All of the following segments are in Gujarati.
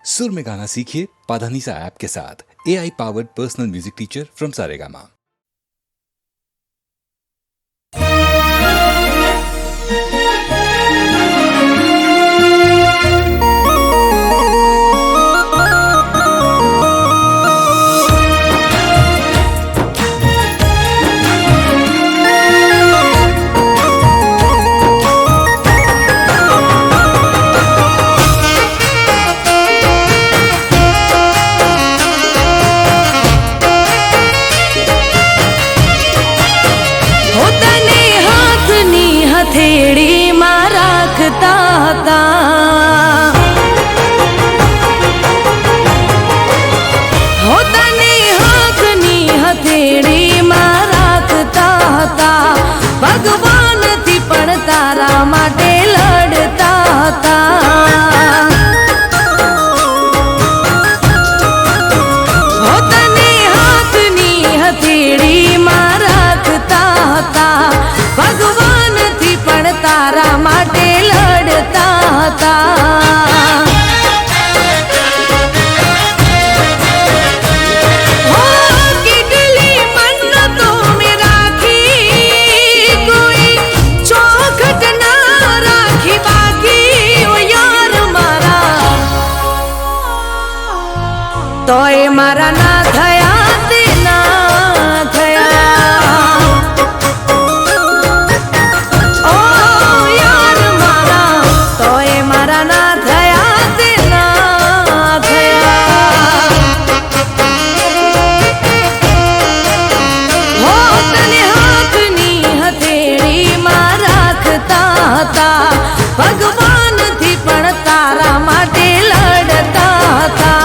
सुर में गाना सीखिए पाधानीसा ऐप के साथ। AI powered personal music teacher from Saregama. हथेड़ी में राखता था हथेड़ी में राखता था भगवान थी पण तारा माटे लड़ता था। हथेड़ी में राखता था भगवान थी पण तारा माटे लड़ता था। हो किडली मन्नतों में राखी कोई चौखट ना राखी बाकी ओ यार मारा तोय मारा ना थया तेना थया भगवान थी पण तारा माटे लड़ता था।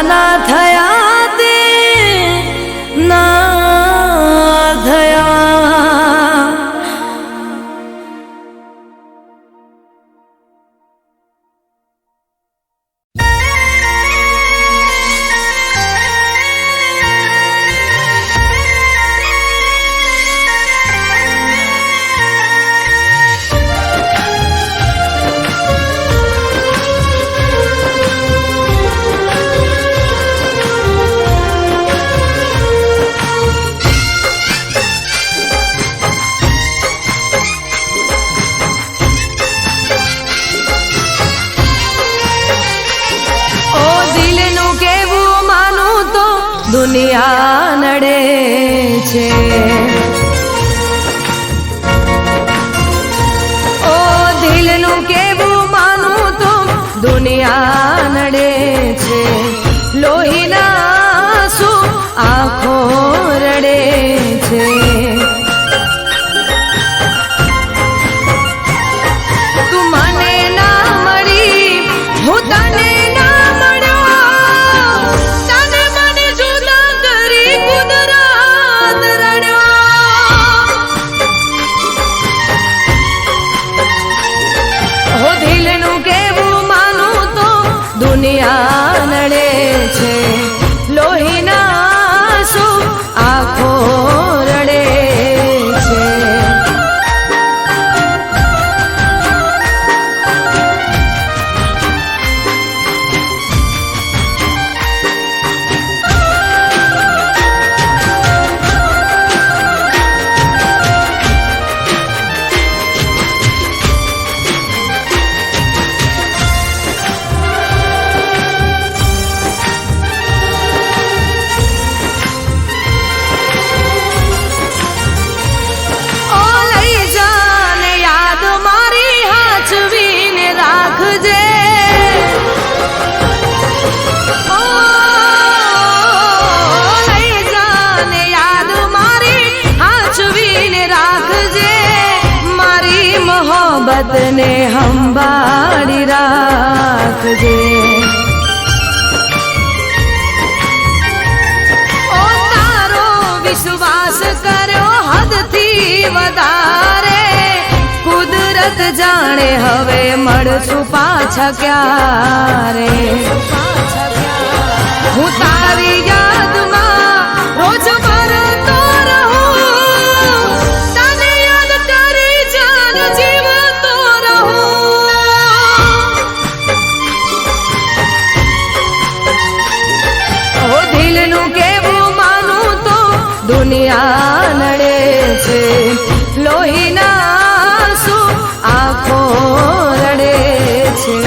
ના થયા તે ના થયા. દુનિયા નડે છે. ઓ દિલનું કેવું માનું તો દુનિયા નડે છે. લોહીના શું આંખો રડે છે. તું મને ના મળી હું તને દુનિયા નડે છે. લોહીના શું આંખો રડે છે. મોહબ્બતને સંભાળી રાખજે. ઓ તારો વિશ્વાસ કર્યો હદથી વધારે. કુદરત જાણે હવે મળશું પાછા ક્યારે. હું તારી યાદમાં રોજ મરતો રહું. તને યાદ કરી જાન જીવતો રહું. ઓ દિલનું કેવું માનું તો દુનિયા નડે છે. લોહીના શું આંખો રડે છે.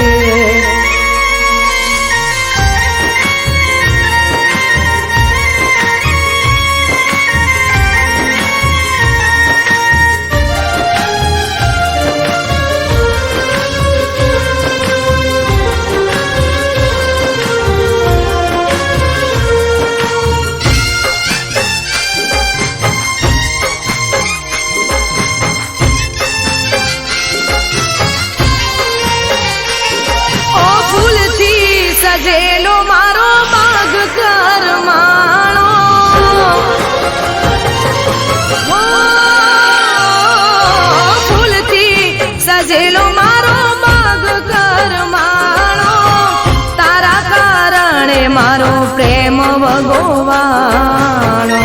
સજેલો મારો બાગ કરમાણો. ફૂલથી સજેલો મારો બાગ કરમાણો. તારા કારણે મારો પ્રેમ ભગવાણો.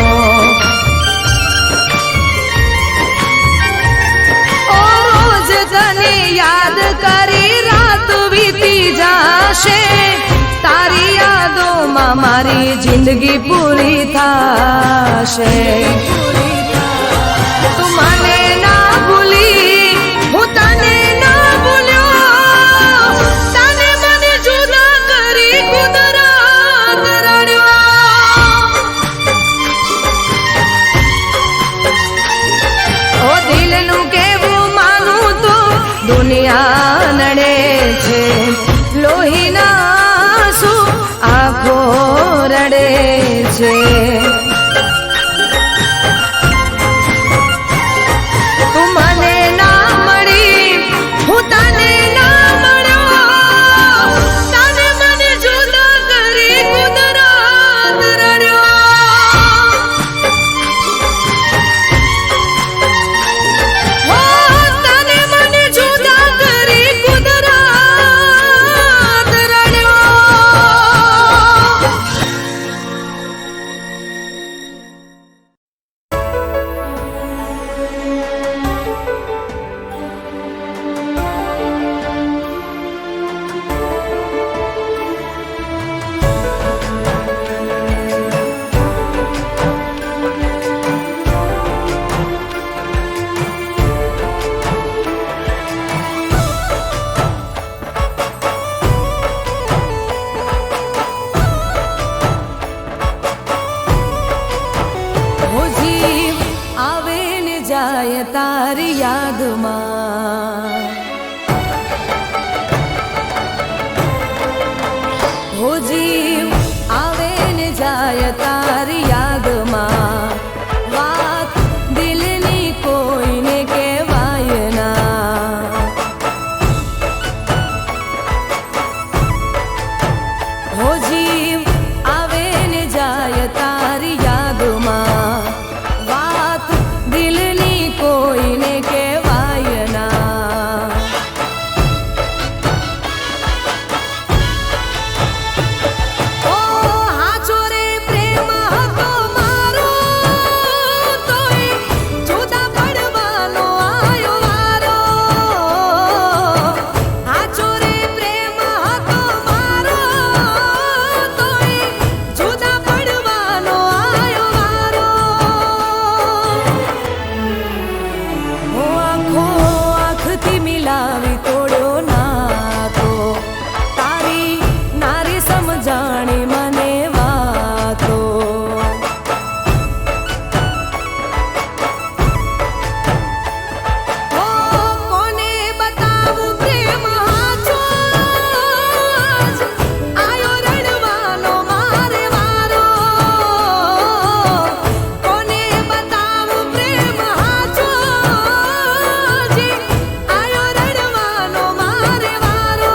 ઓ રોજ તને યાદ કરી રાત વીતી જાશે. તારી યાદોમાં મારી જિંદગી પૂરી થાશે. તું મને ના ભૂલી હું તને ના ભૂલ્યો. તને મને જુદા કરી કુદરત રડ્યો. ઓ દિલનું કેવું માનું તો દુનિયા નડે છે. લોહીના આંખો રડે છે. તું મને ના મળી હું તને ના મળ્યો. તને મને જુદા કરી કુદરત તારી યાદમાં હો જીવ આવે ને જાય તારી યાદમાં વાત દિલની કોઈને કહેવાય ના હો જીવ આવે ને જાય તારી યાદમાં વાત દિલની કોઈને કહેવાય ના ઓ હાચો રે પ્રેમ હતો મારો તોય જુદા પડવાનો આયો વારો હાચો રે પ્રેમ હતો મારો તોય જુદા પડવાનો આયો વારો હો આંખો આંખથી મિલાવી તોડ્યો નાતો તારી નારી સમજાણી મને વાતો ઓ કોને બતાવું પ્રેમ હાચો જ આયો રડવાનો મારે વારો કોને બતાવું પ્રેમ હાચો જ આયો રડવાનો મારે વારો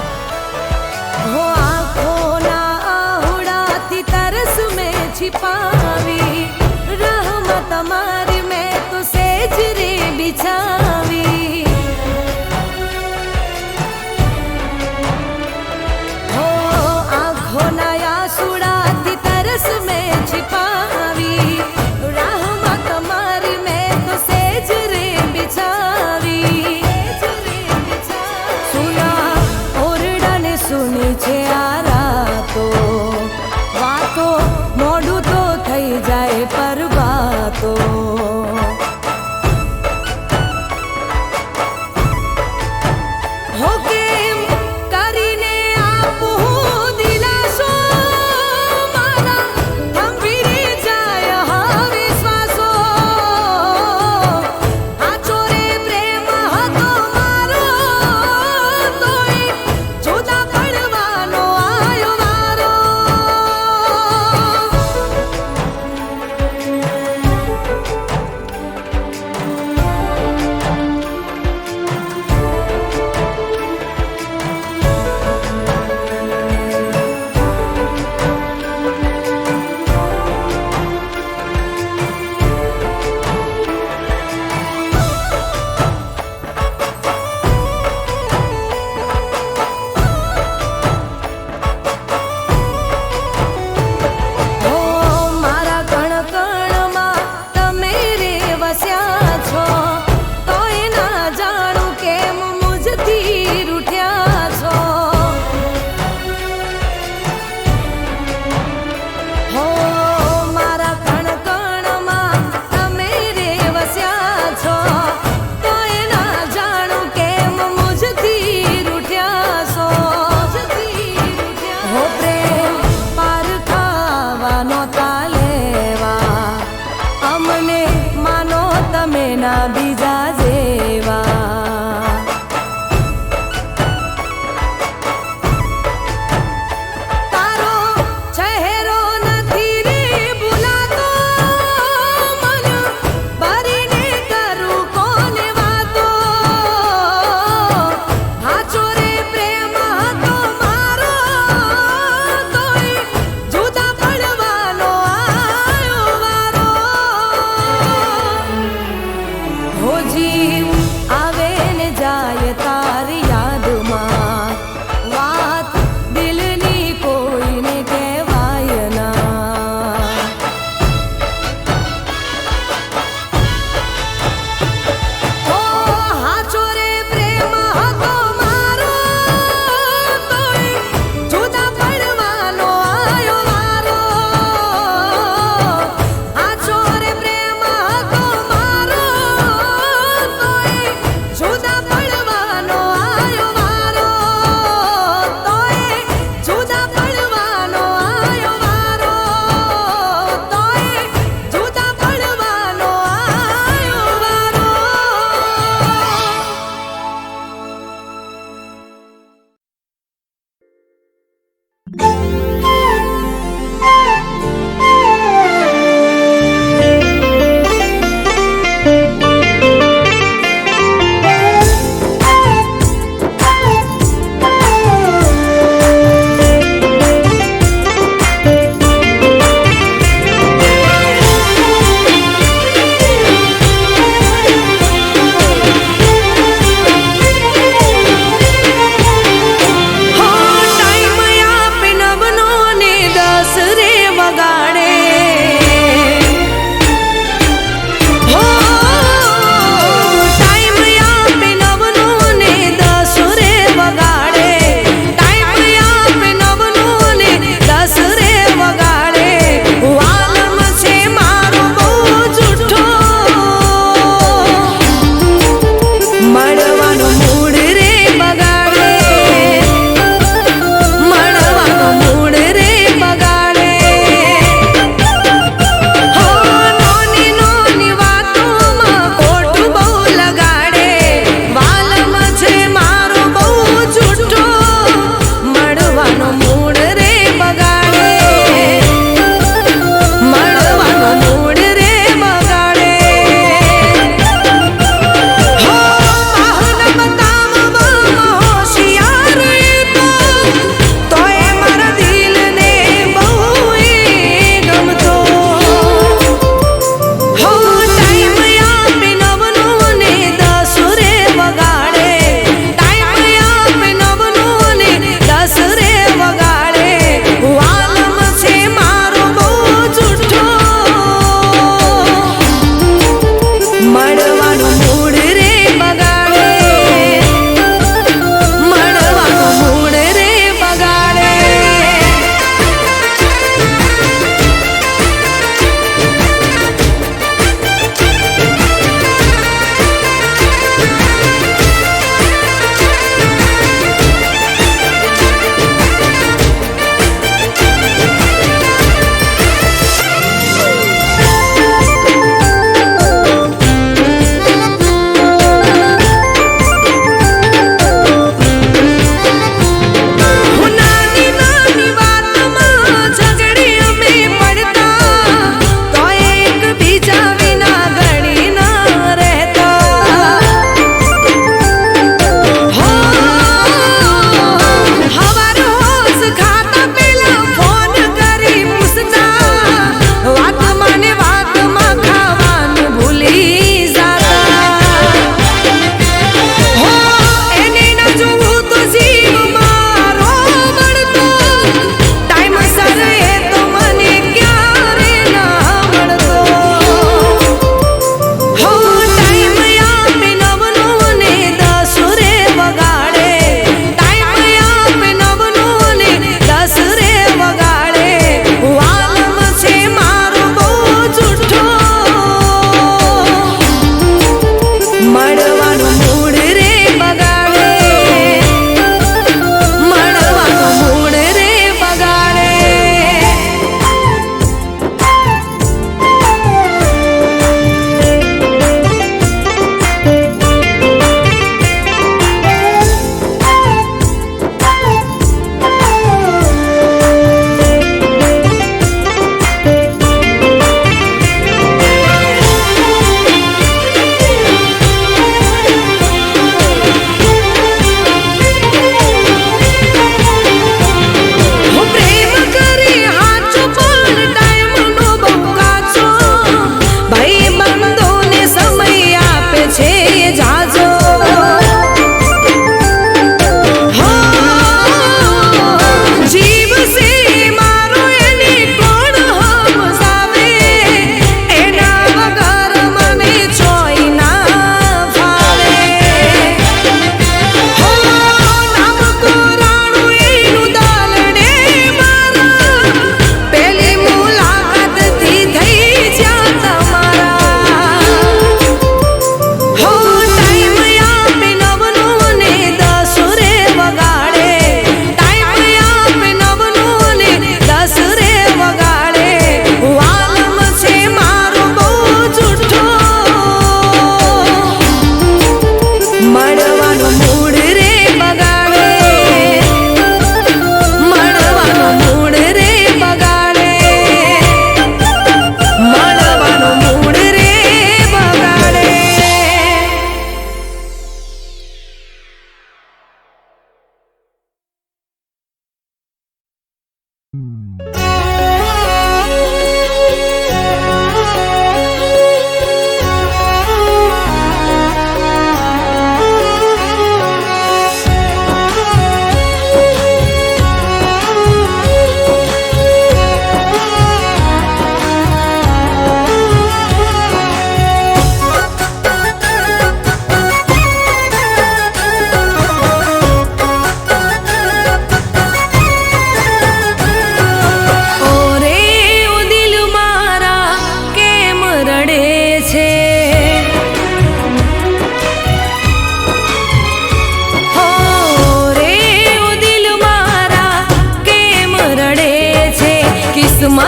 हो आँखों ना आहुड़ाती तरस में छिपावी रहमत हमारी मैं तो सेज रे बिछावी हो आँखों ना आहुड़ाती तरस में छिपावी रहमत हमारी मैं तो सेज रे बिछावी सुना ઓરડાને સુની છે આ રાતો વાતો મોઢું તો થઈ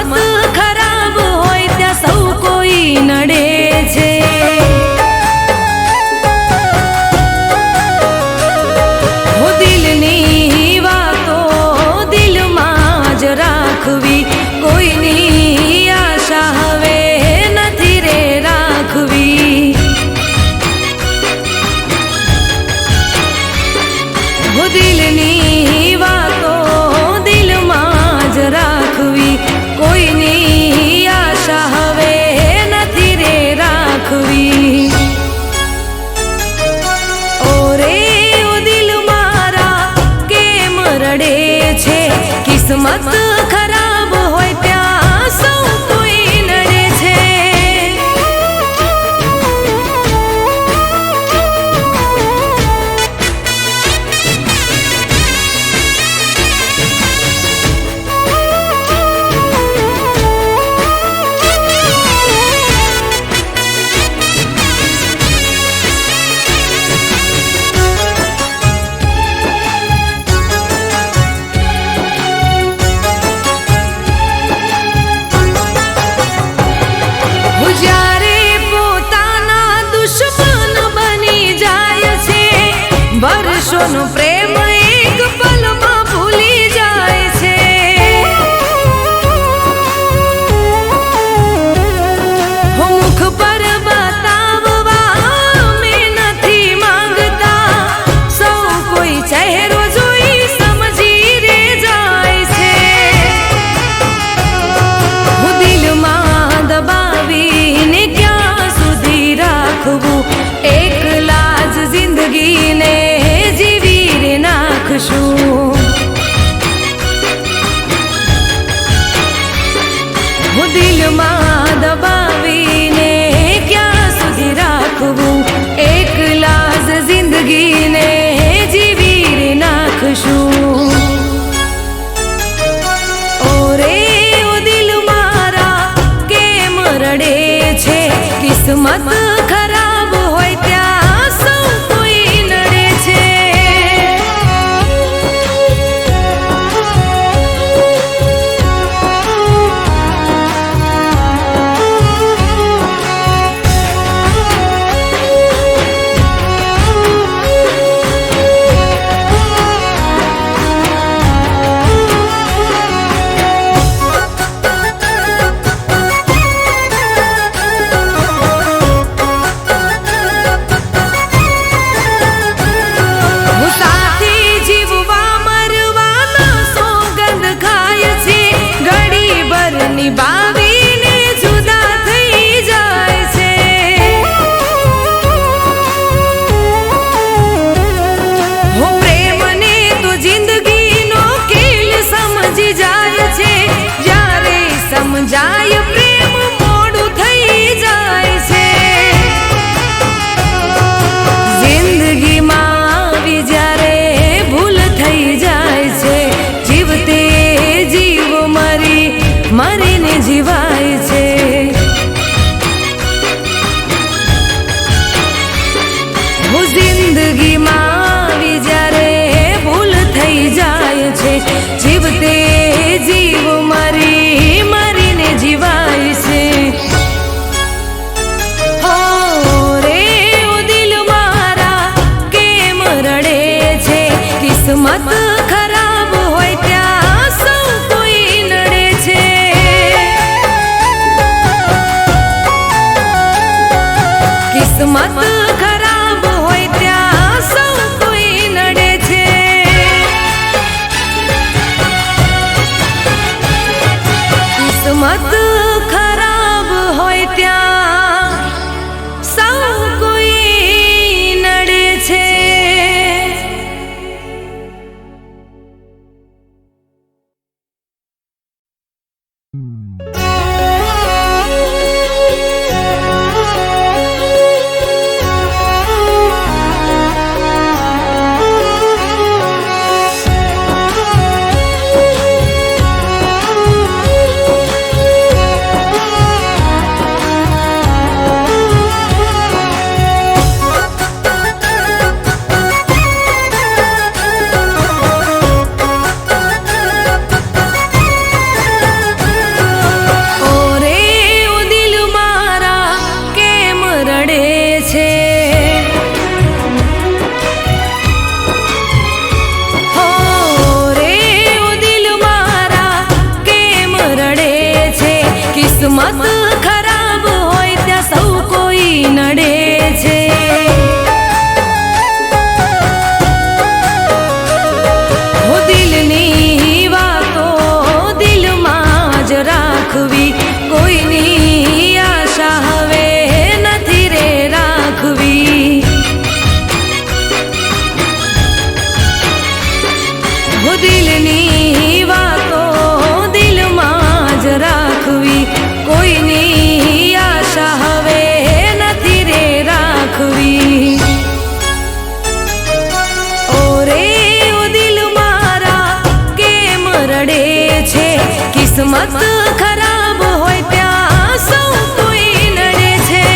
કિસ્મત ખરાબ હોય ત્યાં સૌ કોઈ નડે છે. હો દિલની વાતો દિલમાં જ રાખવી, કોઈની આશા હવે નથી રે રાખવી. હો દિલની વાતો દિલમાં જ રાખવી, કોઈની આશા હવે નથી રે રાખવી. ઓરે ઓ દિલ મારા કેમ રડે છે, કિસ્મત ખરાબ હોય ત્યાં સૌ કોઈ નડે છે. જ્યારે પોતાના દુશ્મન બની જાય છે, વર્ષોનો પ્રેમ એક પલમાં ભૂલી જાય છે. હો મુખ પર બતાવવા મેં નથી માંગતા, સૌ કોઈ ચહેરો જોઈ સમજી રે જાય છે. હું દિલમાં દબાવીને ક્યાં સુધી રાખવું, એકલા જ જિંદગીને જીવી રે નાખશું. હું દિલમાં દબાવીને ક્યાં સુધી રાખવું, એકલા જ જિંદગીને જીવી રે નાખશું. ઓરે ઓ દિલ મારા કેમ રડે છે, કિસ્મત ખરાબ હોય ત્યાં સૌ કોઈ નડે છે. હું સાથી જીવવા મરવાના સોગંદ ખાય છે, ઘડી ભર નિભાવીને જુદા થઈ જાય છે. હું પ્રેમને તો જિંદગીનો ખેલ સમજી જાય છે, જ્યારે સમજાય પ્રેમ મોડું થઈ જાય છે. જિંદગીમાં આવી જ્યારે ભૂલ થઈ જાય છે, જીવતે જીવ મરીને જીવાય છે. હું જિંદગીમાં આવી જ્યારે ભૂલ થઈ જાય છે, જીવતે જીવ મરીને જીવાય છે. હો રે ઓ દિલ મારા કેમ રડે છે, કિસ્મત ખરાબ હોય ત્યાં સૌ કોઈ નડે છે. કિસ્મત ખરાબ હોય ત્યાં સૌ કોઈ નડે છે. કિસ્મત ખરાબ હોય ત્યાં સૌ કોઈ નડે છે. કિસ્મત ખરાબ હોય ત્યાં સૌ કોઈ નડે છે. હો દિલની વાતો દિલમાં જ રાખવી, કોઈની આશા હવે નથી રે રાખવી. હો દિલની વાતો દિલમાં જ રાખવી, કોઈની આશા હવે નથી રે રાખવી. ઓરે ઓ દિલ મારા કેમ રડે છે, કિસ્મત ખરાબ હોય ત્યાં સૌ કોઈ નડે છે.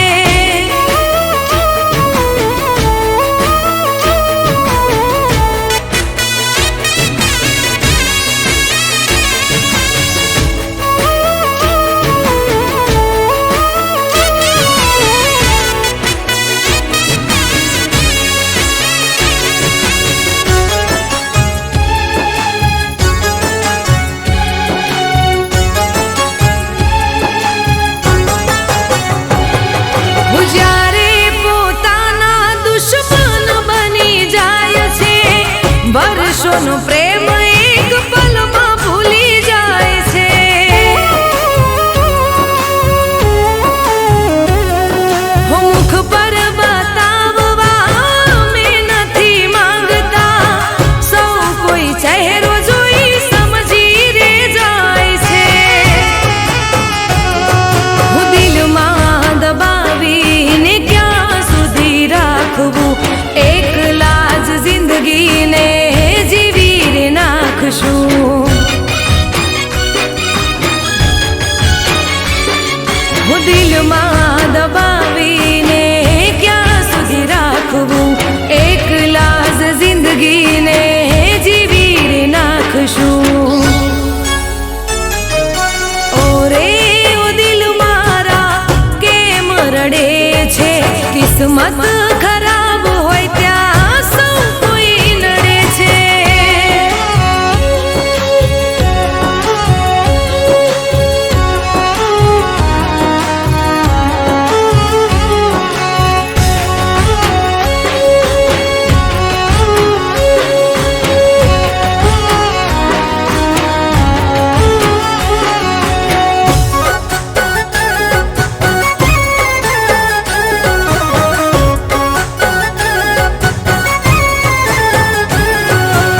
જ્યારે પોતાના દુશ્મન બની જાય છે, વર્ષોનો પ્રેમ એક પલમાં ભૂલી જાય છે. હો મુખ પર બતાવવા મેં નથી માંગતા, સૌ કોઈ ચહેરો જોઈ સમજી રે જાય છે. હું દિલમાં દબાવીને ક્યાં સુધી રાખવું, એકલા જ જિંદગીને જીવી રે નાખશું. હું દિલમાં દબાવીને ક્યાં સુધી રાખવું, એકલા જ જિંદગીને જીવી રે નાખશું. ઓરે ઓ દિલ મારા કેમ રડે છે, કિસ્મત ખરાબ હોય ત્યાં સૌ કોઈ નડે છે.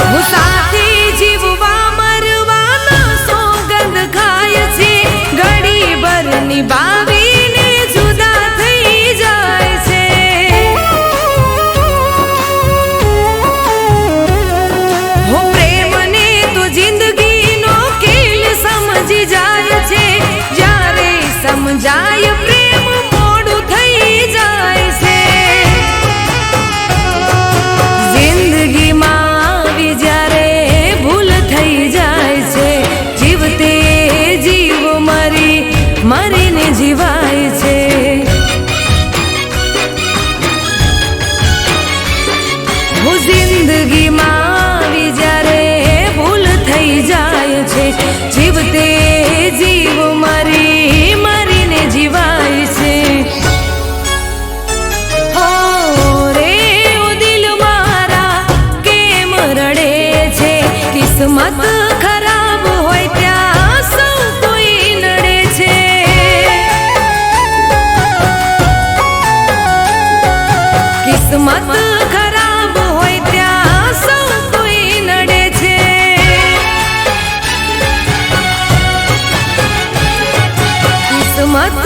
હું સાથી જીવવા મરવાના સોગંદ ખાય છે, ઘડી ભર નિભાવીને જુદા થઈ જાય છે. હો પ્રેમને તો જિંદગીનો ખેલ સમજી જાય છે, જ્યારે સમજાય પ્રેમ મોડું થઈ જાય છે. જિંદગીમાં આવી જ્યારે ભૂલ થઈ જાય છે, જીવતે જીવ મરીને જીવાય છે. હું જિંદગીમાં આવી જ્યારે ભૂલ થઈ જાય છે, જીવતે જીવ મરીને જીવાય છે. હો રે ઓ દિલ મારા કેમ રડે છે, કિસ્મત ખરાબ હોય ત્યાં સૌ કોઈ નડે છે. કિસ્મત ખરાબ હોય ત્યાં સૌ કોઈ નડે છે. કિસ્મત